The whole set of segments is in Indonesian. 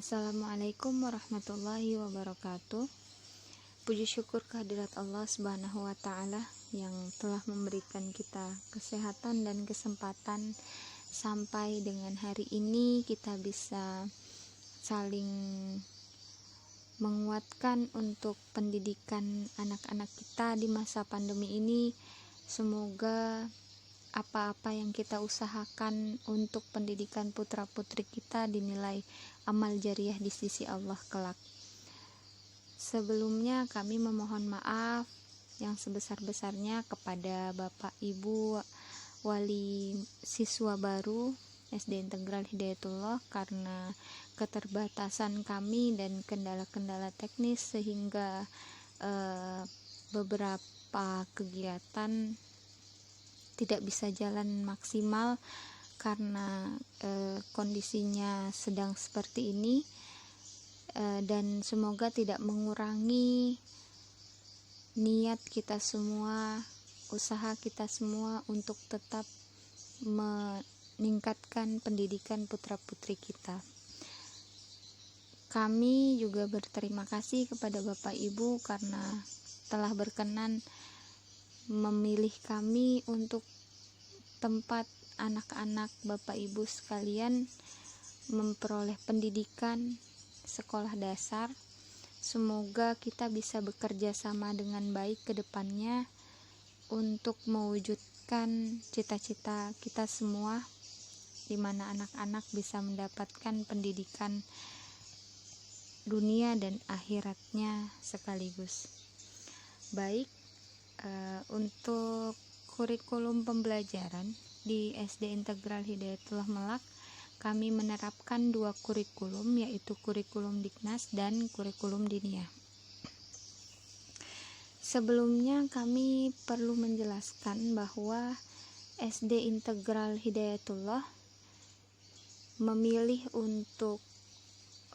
Assalamualaikum warahmatullahi wabarakatuh. Puji syukur kehadirat Allah Subhanahu wa Ta'ala yang telah memberikan kita kesehatan dan kesempatan sampai dengan hari ini kita bisa saling menguatkan untuk pendidikan anak-anak kita di masa pandemi ini. Semoga apa-apa yang kita usahakan untuk pendidikan putra-putri kita dinilai amal jariah di sisi Allah kelak. Sebelumnya kami memohon maaf yang sebesar-besarnya kepada Bapak Ibu wali siswa baru SD Integral Hidayatullah karena keterbatasan kami dan kendala-kendala teknis sehingga beberapa kegiatan tidak bisa jalan maksimal karena kondisinya sedang seperti ini, dan semoga tidak mengurangi niat kita semua, usaha kita semua untuk tetap meningkatkan pendidikan putra-putri kita. Kami juga berterima kasih kepada Bapak Ibu karena telah berkenan memilih kami untuk tempat anak-anak Bapak Ibu sekalian memperoleh pendidikan sekolah dasar. Semoga kita bisa bekerja sama dengan baik ke depannya untuk mewujudkan cita-cita kita semua, di mana anak-anak bisa mendapatkan pendidikan dunia dan akhiratnya sekaligus. Baik, untuk kurikulum pembelajaran di SD Integral Hidayatullah Melak, kami menerapkan dua kurikulum, yaitu kurikulum Diknas dan kurikulum Diniyah. Sebelumnya kami perlu menjelaskan bahwa SD Integral Hidayatullah memilih untuk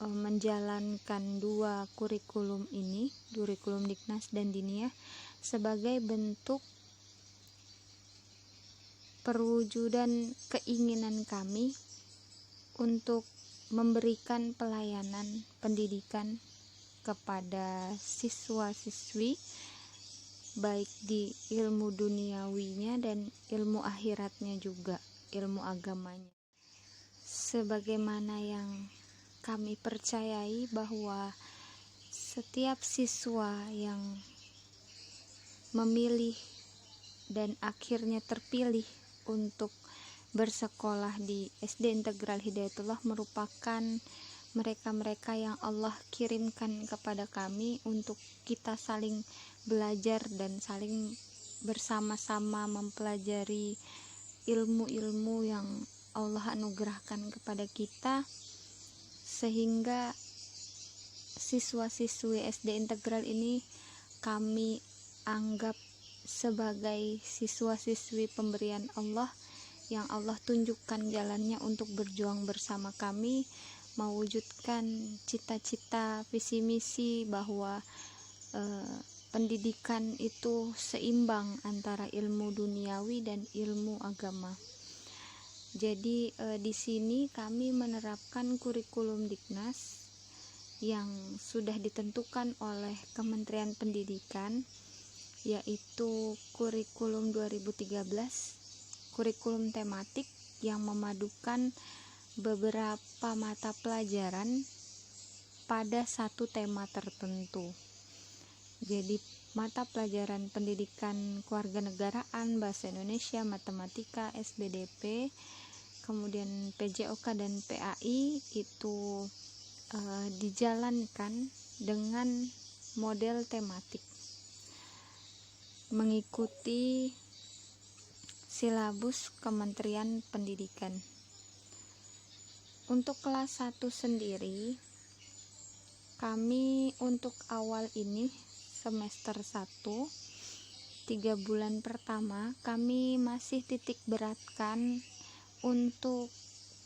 menjalankan dua kurikulum ini, kurikulum Diknas dan Diniyah, sebagai bentuk perwujudan keinginan kami untuk memberikan pelayanan pendidikan kepada siswa-siswi baik di ilmu duniawinya dan ilmu akhiratnya juga, ilmu agamanya. Sebagaimana yang kami percayai bahwa setiap siswa yang memilih dan akhirnya terpilih untuk bersekolah di SD Integral Hidayatullah merupakan mereka-mereka yang Allah kirimkan kepada kami untuk kita saling belajar dan saling bersama-sama mempelajari ilmu-ilmu yang Allah anugerahkan kepada kita, sehingga siswa-siswi SD Integral ini kami anggap sebagai siswa-siswi pemberian Allah yang Allah tunjukkan jalannya untuk berjuang bersama kami mewujudkan cita-cita visi misi bahwa pendidikan itu seimbang antara ilmu duniawi dan ilmu agama. Jadi di sini kami menerapkan kurikulum Diknas yang sudah ditentukan oleh Kementerian Pendidikan, yaitu kurikulum 2013, kurikulum tematik yang memadukan beberapa mata pelajaran pada satu tema tertentu. Jadi mata pelajaran pendidikan kewarganegaraan, bahasa Indonesia, matematika, SBDP, kemudian PJOK dan PAI itu dijalankan dengan model tematik, mengikuti silabus Kementerian Pendidikan. Untuk kelas 1 sendiri, kami untuk awal ini semester 1, 3 bulan pertama kami masih titik beratkan untuk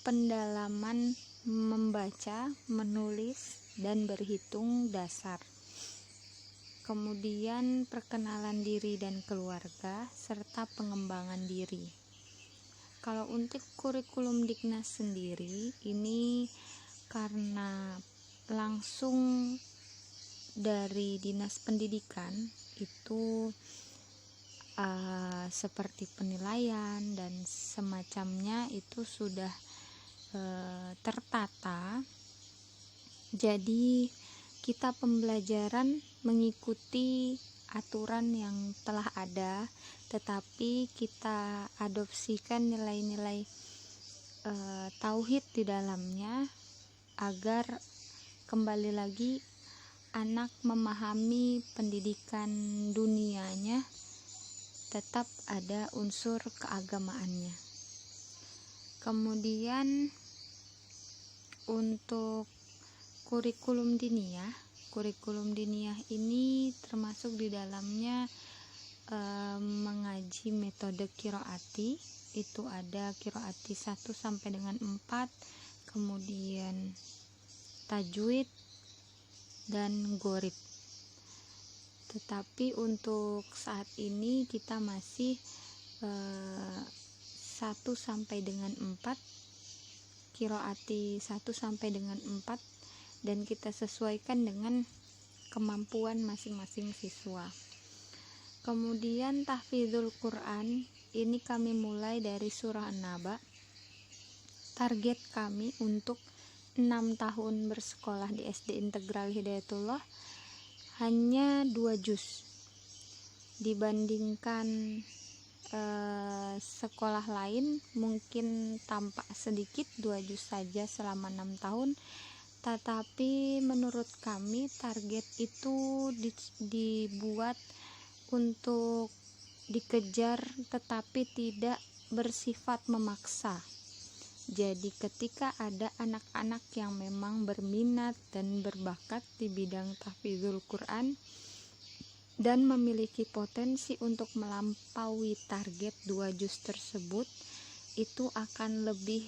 pendalaman membaca, menulis, dan berhitung dasar. Kemudian perkenalan diri dan keluarga, serta pengembangan diri. Kalau untuk kurikulum Diknas sendiri, ini karena langsung dari Dinas Pendidikan itu seperti penilaian dan semacamnya itu sudah tertata. Jadi kita pembelajaran mengikuti aturan yang telah ada, tetapi kita adopsikan nilai-nilai tauhid di dalamnya agar kembali lagi anak memahami pendidikan dunianya tetap ada unsur keagamaannya. Kemudian untuk kurikulum diniyah ini termasuk di dalamnya mengaji metode qiraati. Itu ada qiraati 1 sampai dengan 4, kemudian tajwid dan gharib. Tetapi untuk saat ini kita masih 1 sampai dengan 4, qiraati 1 sampai dengan 4, dan kita sesuaikan dengan kemampuan masing-masing siswa. Kemudian tahfidzul Quran, ini kami mulai dari surah An-Naba. Target kami untuk 6 tahun bersekolah di SD Integral Hidayatullah hanya 2 juz. Dibandingkan sekolah lain mungkin tampak sedikit 2 juz saja selama 6 tahun. Tetapi menurut kami target itu dibuat untuk dikejar tetapi tidak bersifat memaksa. Jadi ketika ada anak-anak yang memang berminat dan berbakat di bidang tahfidzul Quran dan memiliki potensi untuk melampaui target 2 juz tersebut, itu akan lebih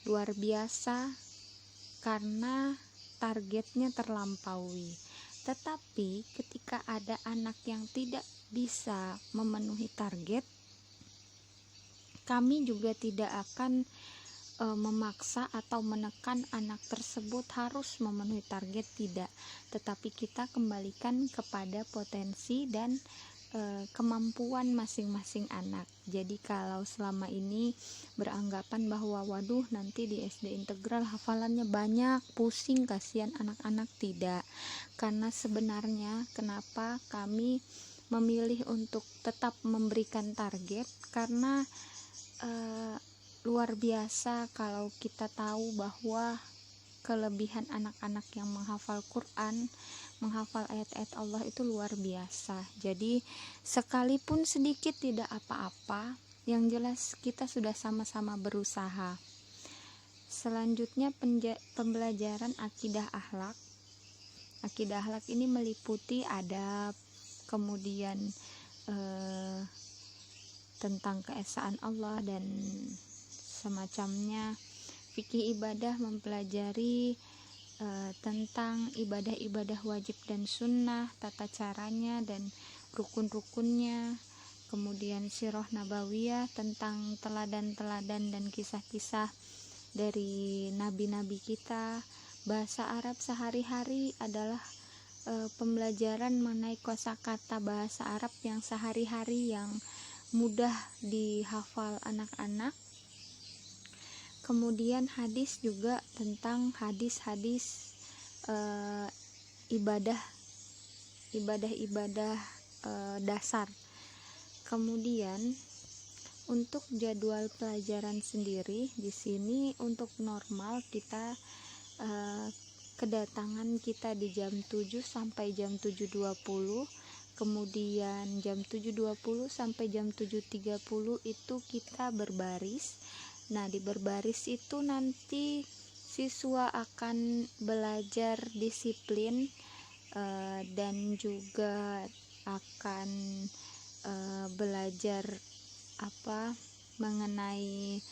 luar biasa karena targetnya terlampaui. Tetapi ketika ada anak yang tidak bisa memenuhi target, kami juga tidak akan memaksa atau menekan anak tersebut harus memenuhi target, tidak. Tetapi kita kembalikan kepada potensi dan kemampuan masing-masing anak. Jadi kalau selama ini beranggapan bahwa waduh nanti di SD Integral hafalannya banyak, pusing, kasihan anak-anak, tidak. Karena sebenarnya kenapa kami memilih untuk tetap memberikan target, karena luar biasa kalau kita tahu bahwa kelebihan anak-anak yang menghafal Quran, menghafal ayat-ayat Allah itu luar biasa. Jadi sekalipun sedikit tidak apa-apa, yang jelas kita sudah sama-sama berusaha. Selanjutnya pembelajaran akidah akhlak. Akidah akhlak ini meliputi adab, kemudian tentang keesaan Allah dan semacamnya. Fikih ibadah mempelajari tentang ibadah-ibadah wajib dan sunnah, tata caranya dan rukun-rukunnya. Kemudian sirah nabawiyah tentang teladan-teladan dan kisah-kisah dari nabi-nabi kita. Bahasa Arab sehari-hari adalah pembelajaran mengenai kosakata bahasa Arab yang sehari-hari yang mudah dihafal anak-anak. Kemudian hadis juga tentang hadis-hadis ibadah dasar. Kemudian untuk jadwal pelajaran sendiri di sini untuk normal kita kedatangan kita di jam 7 sampai jam 7.20. Kemudian jam 7.20 sampai jam 7.30 itu kita berbaris. Nah, di berbaris itu nanti siswa akan belajar disiplin dan juga akan belajar mengenai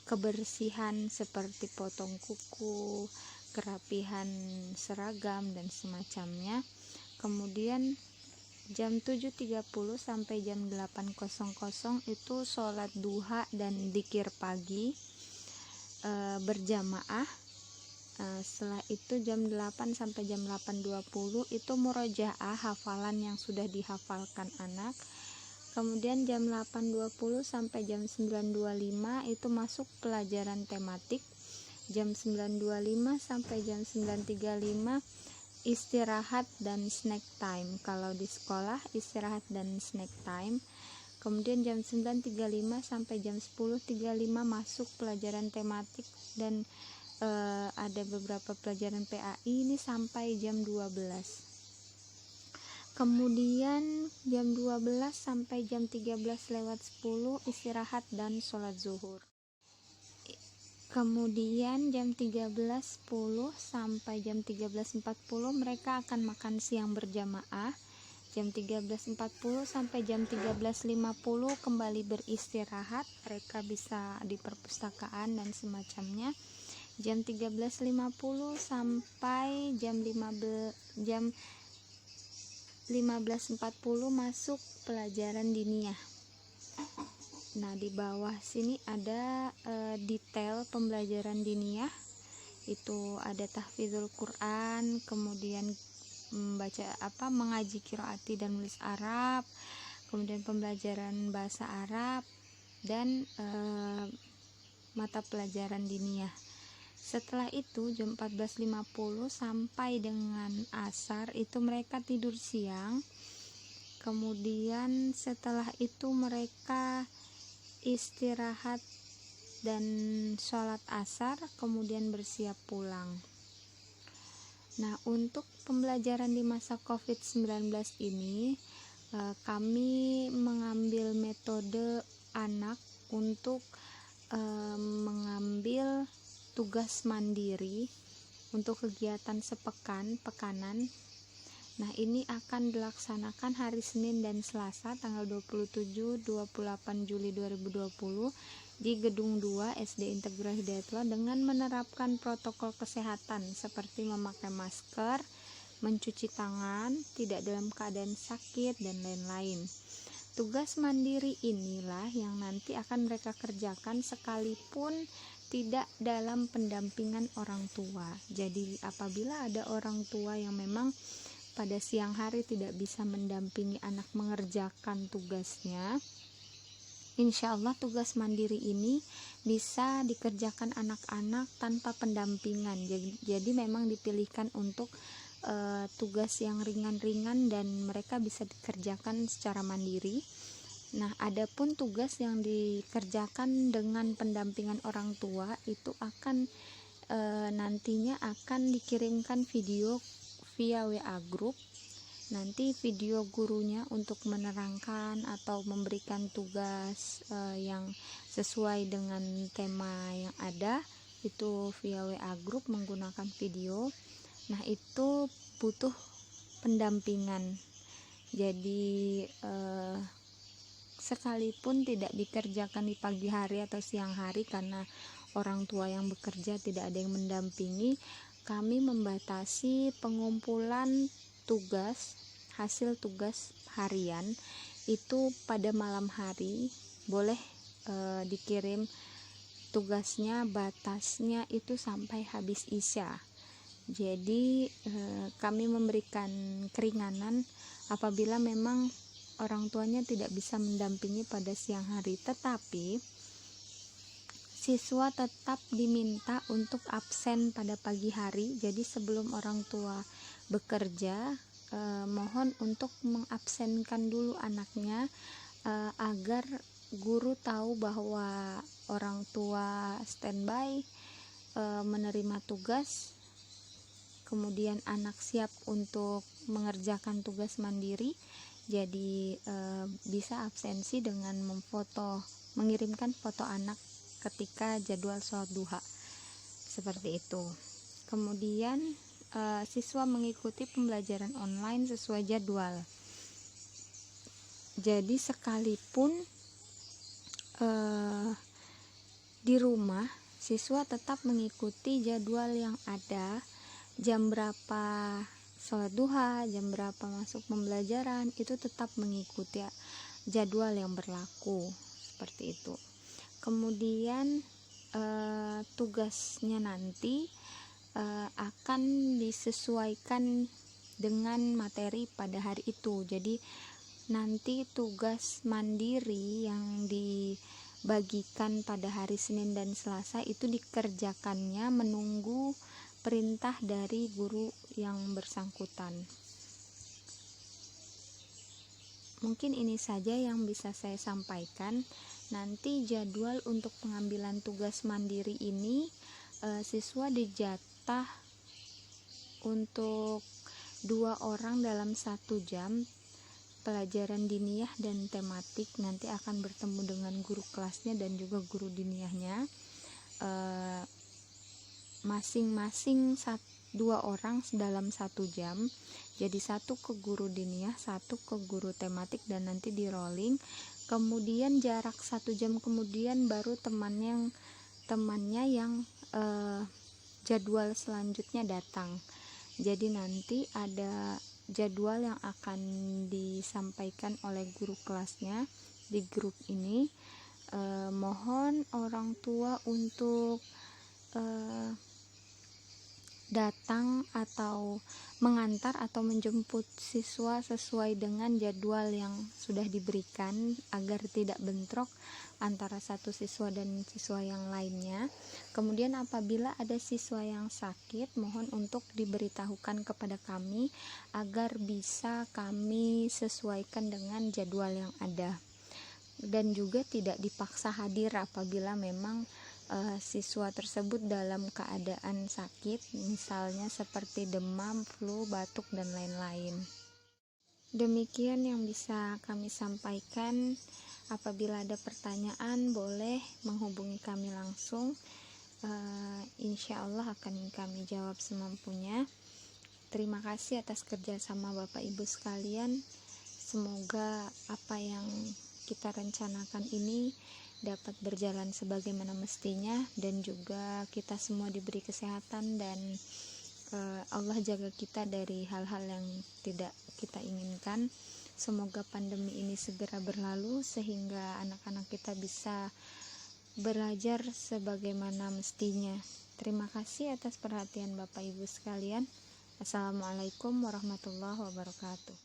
kebersihan seperti potong kuku, kerapihan seragam dan semacamnya. Kemudian jam 7.30 sampai jam 8.00 itu sholat duha dan dzikir pagi. berjamaah. Setelah itu jam 8 sampai jam 8.20 itu murojaah, hafalan yang sudah dihafalkan anak. Kemudian jam 8.20 sampai jam 9.25 itu masuk pelajaran tematik. Jam 9.25 sampai jam 9.35 istirahat dan snack time. Kalau di sekolah istirahat dan snack time. Kemudian jam 9.35 sampai jam 10.35 masuk pelajaran tematik dan ada beberapa pelajaran PAI ini sampai jam 12. Kemudian jam 12 sampai jam 13:10 istirahat dan sholat zuhur. Kemudian jam 13.10 sampai jam 13.40 mereka akan makan siang berjamaah. Jam 13.40 sampai jam 13.50 kembali beristirahat, mereka bisa di perpustakaan dan semacamnya. Jam 13.50 sampai jam 15.40 masuk pelajaran diniyah. Nah, di bawah sini ada detail pembelajaran diniyah. Itu ada tahfidzul Quran, kemudian mengaji qiraati dan menulis Arab, kemudian pembelajaran bahasa Arab dan mata pelajaran diniyah. Setelah itu jam 14.50 sampai dengan asar itu mereka tidur siang. Kemudian setelah itu mereka istirahat dan sholat asar, kemudian bersiap pulang. Nah, untuk pembelajaran di masa COVID-19 ini kami mengambil metode anak untuk mengambil tugas mandiri untuk kegiatan pekanan. Nah, ini akan dilaksanakan hari Senin dan Selasa tanggal 27-28 Juli 2020 di Gedung 2 SD Integrasi Hidayatullah dengan menerapkan protokol kesehatan seperti memakai masker, mencuci tangan, tidak dalam keadaan sakit, dan lain-lain. Tugas mandiri inilah yang nanti akan mereka kerjakan sekalipun tidak dalam pendampingan orang tua. Jadi apabila ada orang tua yang memang pada siang hari tidak bisa mendampingi anak mengerjakan tugasnya, insya Allah tugas mandiri ini bisa dikerjakan anak-anak tanpa pendampingan. Jadi memang dipilihkan untuk tugas yang ringan-ringan dan mereka bisa dikerjakan secara mandiri. Nah, adapun tugas yang dikerjakan dengan pendampingan orang tua itu akan nantinya akan dikirimkan video via WA group. Nanti video gurunya untuk menerangkan atau memberikan tugas yang sesuai dengan tema yang ada itu via WA group menggunakan video. Nah, itu butuh pendampingan. Jadi sekalipun tidak dikerjakan di pagi hari atau siang hari karena orang tua yang bekerja tidak ada yang mendampingi, kami membatasi pengumpulan tugas, hasil tugas harian itu pada malam hari. Boleh dikirim tugasnya, batasnya itu sampai habis isya. Jadi kami memberikan keringanan apabila memang orang tuanya tidak bisa mendampingi pada siang hari, tetapi siswa tetap diminta untuk absen pada pagi hari. Jadi sebelum orang tua bekerja, mohon untuk mengabsenkan dulu anaknya agar guru tahu bahwa orang tua standby menerima tugas, kemudian anak siap untuk mengerjakan tugas mandiri. Jadi bisa absensi dengan mengirimkan foto anak ketika jadwal sholat duha seperti itu. Kemudian siswa mengikuti pembelajaran online sesuai jadwal. Jadi sekalipun di rumah, siswa tetap mengikuti jadwal yang ada, jam berapa sholat duha, jam berapa masuk pembelajaran, itu tetap mengikuti jadwal yang berlaku seperti itu. Kemudian tugasnya nanti akan disesuaikan dengan materi pada hari itu. Jadi nanti tugas mandiri yang dibagikan pada hari Senin dan Selasa itu dikerjakannya menunggu perintah dari guru yang bersangkutan. Mungkin ini saja yang bisa saya sampaikan. Nanti jadwal untuk pengambilan tugas mandiri ini siswa dijatah untuk 2 orang dalam 1 jam. Pelajaran diniyah dan tematik nanti akan bertemu dengan guru kelasnya dan juga guru diniyahnya. Masing-masing 2 orang dalam 1 jam. Jadi 1 ke guru diniyah, 1 ke guru tematik, dan nanti di rolling. Kemudian jarak 1 jam kemudian baru temannya yang jadwal selanjutnya datang. Jadi nanti ada jadwal yang akan disampaikan oleh guru kelasnya di grup ini. Mohon orang tua untuk datang atau mengantar atau menjemput siswa sesuai dengan jadwal yang sudah diberikan agar tidak bentrok antara satu siswa dan siswa yang lainnya. Kemudian apabila ada siswa yang sakit, mohon untuk diberitahukan kepada kami agar bisa kami sesuaikan dengan jadwal yang ada, dan juga tidak dipaksa hadir apabila memang siswa tersebut dalam keadaan sakit, misalnya seperti demam, flu, batuk, dan lain-lain. Demikian yang bisa kami sampaikan. Apabila ada pertanyaan, boleh menghubungi kami langsung. Insya Allah akan kami jawab semampunya. Terima kasih atas kerjasama Bapak Ibu sekalian. Semoga apa yang kita rencanakan ini dapat berjalan sebagaimana mestinya, dan juga kita semua diberi kesehatan, dan Allah jaga kita dari hal-hal yang tidak kita inginkan. Semoga pandemi ini segera berlalu sehingga anak-anak kita bisa belajar sebagaimana mestinya. Terima kasih atas perhatian Bapak Ibu sekalian. Assalamualaikum warahmatullahi wabarakatuh.